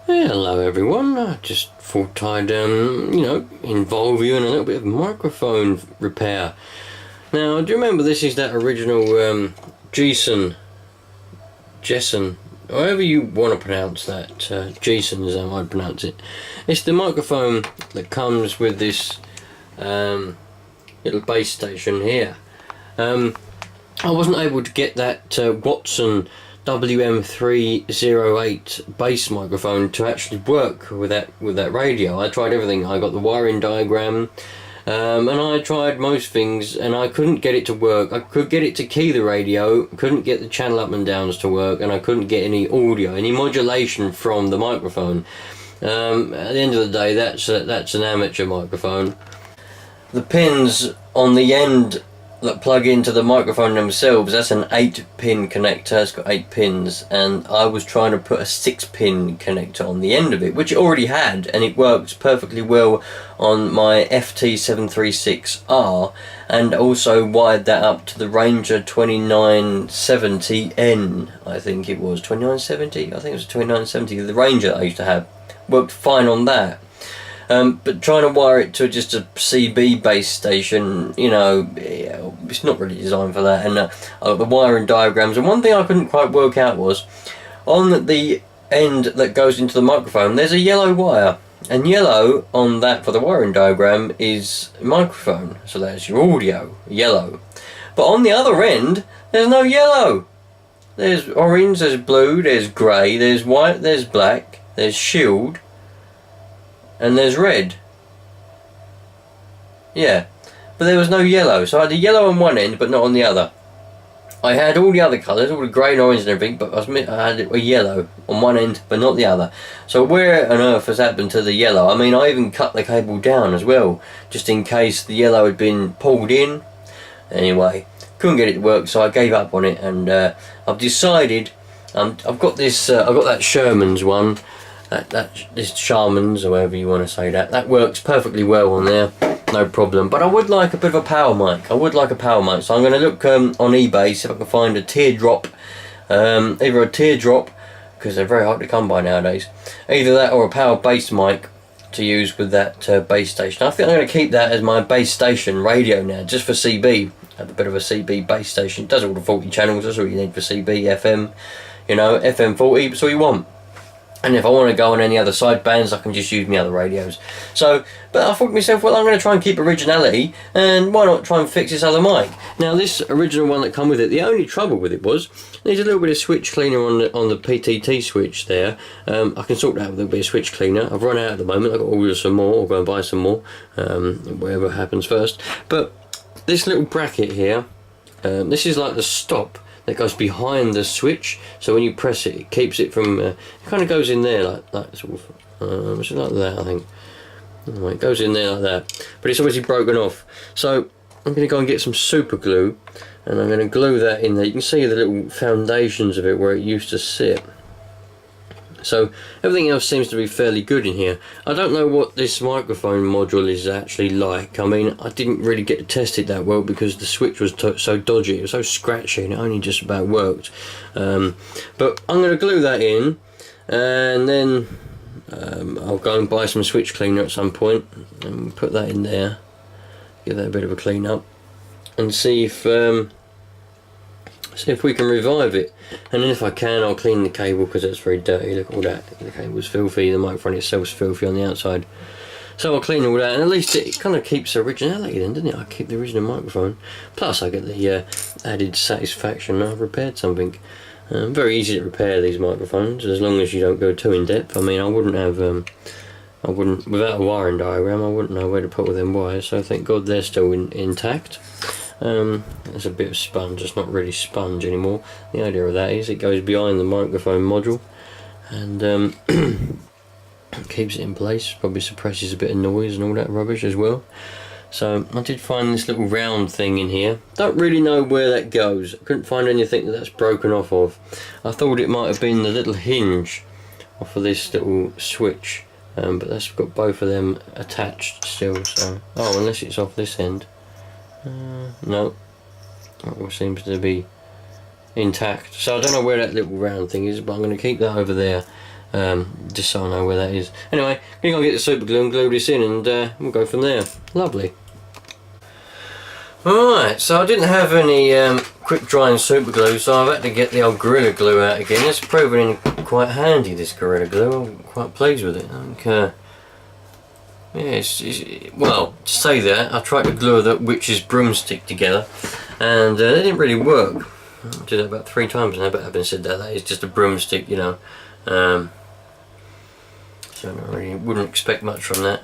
Hello everyone, I just thought I'd, involve you in a little bit of microphone repair. Now, do you remember this is that original Jesan, however you want to pronounce that, Jesan is how I'd pronounce it. It's the microphone that comes with this little base station here. I wasn't able to get that Watson WM308 bass microphone to actually work with that radio. I tried everything. I got the wiring diagram, and I tried most things, and I couldn't get it to work. I could get it to key the radio, couldn't get the channel up and downs to work, and I couldn't get any audio, any modulation from the microphone. At the end of the day, that's an amateur microphone. The pins on the end that plug into the microphone themselves, that's an 8-pin connector. It's got 8 pins, and I was trying to put a 6-pin connector on the end of it, which it already had, and it works perfectly well on my FT736R, and also wired that up to the Ranger 2970N, I think it was 2970. I think it was 2970. The Ranger that I used to have worked fine on that. But trying to wire it to just a CB base station, it's not really designed for that. And the wiring diagrams, and one thing I couldn't quite work out was, on the end that goes into the microphone, there's a yellow wire, and yellow on that for the wiring diagram is microphone, so that's your audio, yellow. But on the other end, there's no yellow. There's orange, there's blue, there's grey, there's white, there's black, there's shield, and there's red. Yeah, but there was no yellow, so I had the yellow on one end but not on the other. I had all the other colours, all the grey and orange and everything, but I had a yellow on one end but not the other. So where on earth has happened to the yellow? I mean, I even cut the cable down as well, just in case the yellow had been pulled in. Anyway, couldn't get it to work, so I gave up on it, and I've decided, I've got this, I've got that Sherman's one, this Sharman's, or however you want to say that works perfectly well on there, no problem. But I would like a bit of a power mic. So I'm going to look on eBay, see if I can find a teardrop, either a teardrop, because they're very hard to come by nowadays, either that or a power bass mic to use with that base station. I think I'm going to keep that as my base station radio now, just for CB. Have a bit of a CB base station. It does all the 40 channels, that's all you need for CB, FM, FM 40, that's all you want. And if I want to go on any other side bands, I can just use my other radios. So, but I thought to myself, well, I'm going to try and keep originality, and why not try and fix this other mic? Now, this original one that come with it, the only trouble with it was, there's a little bit of switch cleaner on the PTT switch there. I can sort that out with a little bit of switch cleaner. I've run out at the moment. I've got to order some more, or go and buy some more, whatever happens first. But this little bracket here, this is like the stop that goes behind the switch, so when you press it, it keeps it from, it kind of goes in there like sort of, like that, I think. Anyway, it goes in there like that, but it's obviously broken off. So I'm going to go and get some super glue, and I'm going to glue that in there. You can see the little foundations of it where it used to sit. So everything else seems to be fairly good in here. I don't know what this microphone module is actually like. I mean, I didn't really get to test it that well because the switch was so dodgy, it was so scratchy, and it only just about worked. But I'm going to glue that in, and then I'll go and buy some switch cleaner at some point and put that in there, give that a bit of a clean up, and see if we can revive it. And then if I can, I'll clean the cable because it's very dirty. Look at all that, the cable's filthy, the microphone itself's filthy on the outside. So I'll clean all that, and at least it kind of keeps originality then, doesn't it? I keep the original microphone, plus I get the added satisfaction I've repaired something. Very easy to repair these microphones, as long as you don't go too in depth. I mean, I wouldn't, without a wiring diagram, I wouldn't know where to put all them wires, so thank God they're still intact. There's a bit of sponge, it's not really sponge anymore. The idea of that is it goes behind the microphone module, and keeps it in place, probably suppresses a bit of noise and all that rubbish as well. So I did find this little round thing in here. Don't really know where that goes. I couldn't find anything that's broken off of. I thought it might have been the little hinge off of this little switch, but that's got both of them attached still. So, oh, unless it's off this end. No, that all seems to be intact. So I don't know where that little round thing is, but I'm going to keep that over there. Just so I know where that is. Anyway, I'm going to get the super glue and glue this in, and we'll go from there. Lovely. Alright, so I didn't have any quick drying super glue, so I've had to get the old Gorilla Glue out again. It's proven quite handy, this Gorilla Glue. I'm quite pleased with it. I think, yeah, well, to say that, I tried to glue the witch's broomstick together, and it didn't really work. I did it about 3 times now, but having said that, that is just a broomstick, you know. So I really wouldn't expect much from that.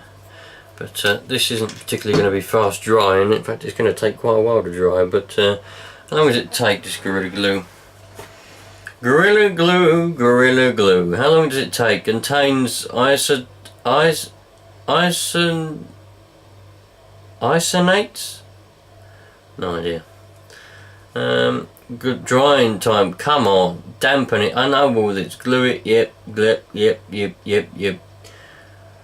But this isn't particularly going to be fast drying. In fact, it's going to take quite a while to dry. But how long does it take, this Gorilla Glue? Gorilla Glue, Gorilla Glue. How long does it take? Contains isonates? No idea. Good drying time. Come on, dampen it. I know all this. Glue it. Yep.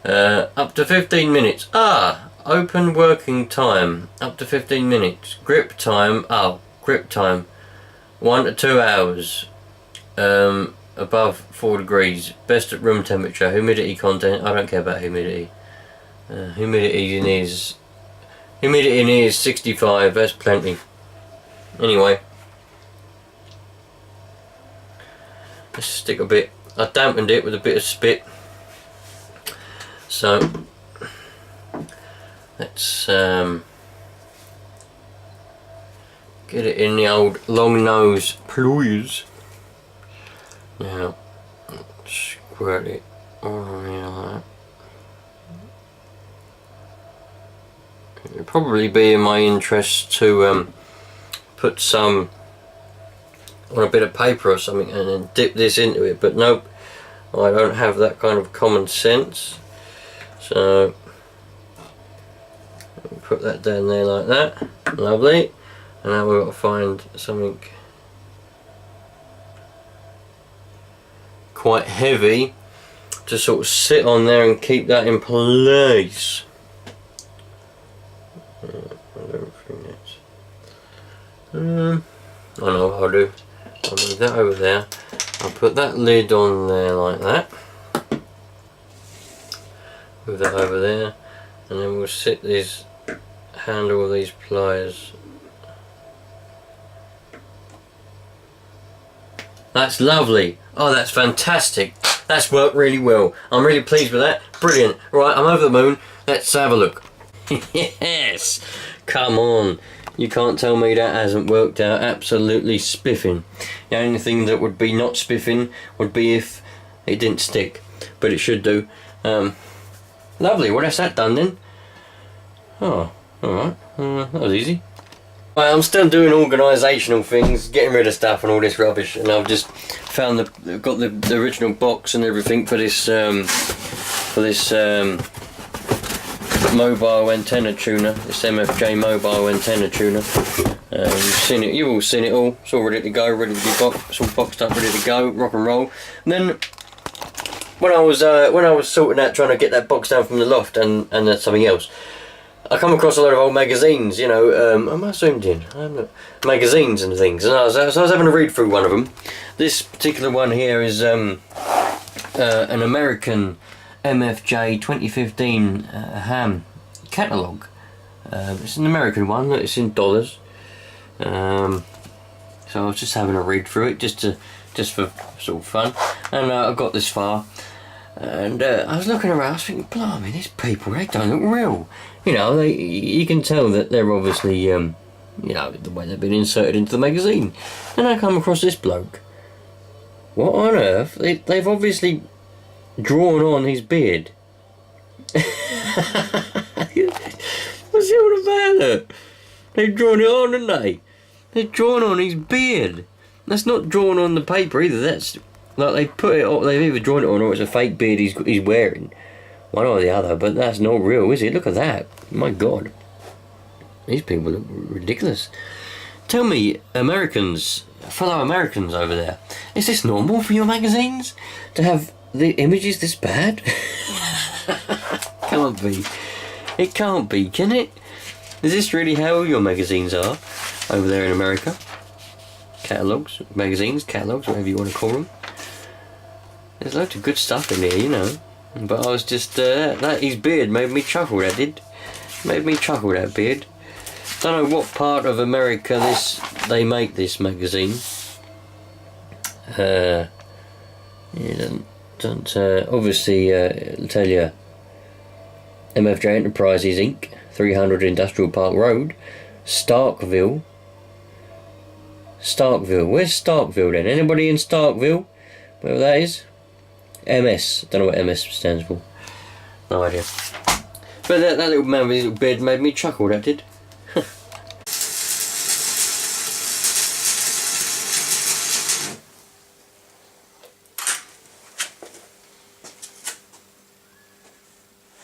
Up to 15 minutes. Open working time. Up to 15 minutes. Grip time. Grip time. 1 to 2 hours. Above 4 degrees. Best at room temperature. Humidity content. I don't care about humidity. Humidity in here is 65. That's plenty. Anyway. Let's stick a bit. I dampened it with a bit of spit. So let's get it in the old long nose, please. Now squirt it all around like that. It would probably be in my interest to put some on a bit of paper or something and then dip this into it, but nope, I don't have that kind of common sense. So put that down there like that. Lovely. And now we've got to find something quite heavy to sort of sit on there and keep that in place. I don't think that's... I know what I'll do. I'll move that over there. I'll put that lid on there like that. Move that over there, and then we'll sit these, handle these pliers. That's lovely. Oh, that's fantastic. That's worked really well. I'm really pleased with that. Brilliant. Right, I'm over the moon. Let's have a look. Yes. Come on. You can't tell me that hasn't worked out absolutely spiffing. The only thing that would be not spiffing would be if it didn't stick, but it should do. Lovely, well that's that done then. Oh, alright, that was easy. Right, I'm still doing organisational things, getting rid of stuff and all this rubbish, and I've just found got the original box and everything for this mobile antenna tuner, this MFJ mobile antenna tuner. You've all seen it all. It's all ready to go, ready to be boxed. It's all boxed up, ready to go, rock and roll. And then when I was sorting out trying to get that box down from the loft and something else, I come across a lot of old magazines. You know, am I zoomed in? I'm not. Magazines and things. And I was having a read through one of them. This particular one here is an American MFJ 2015 ham catalogue. It's an American one. It's in dollars. So I was just having a read through it, just for sort of fun, and I got this far, and I was looking around. I was thinking, blimey, these people, they don't look real. You know, you can tell that they're obviously, you know, the way they've been inserted into the magazine. And I come across this bloke. What on earth? They've obviously drawn on his beard. What's it all about? They've drawn it on, haven't they? They've drawn on his beard. That's not drawn on the paper either. That's like they put it on. They've either drawn it on or it's a fake beard he's wearing. One or the other, but that's not real, is it? Look at that. My God. These people look ridiculous. Tell me, Americans, fellow Americans over there, is this normal for your magazines to have the images this bad? Can't be. It can't be, can it? Is this really how your magazines are over there in America? Catalogues, magazines, catalogues, whatever you want to call them. There's loads of good stuff in here, you know. But I was just, his beard made me chuckle, that did. Made me chuckle, that beard. Don't know what part of America they make this magazine. Yeah, don't obviously it'll tell you MFJ Enterprises Inc. 300 Industrial Park Road, Starkville. Where's Starkville then? Anybody in Starkville? Wherever that is? MS. Don't know what MS stands for. No idea. But that little man with his little beard made me chuckle, that did.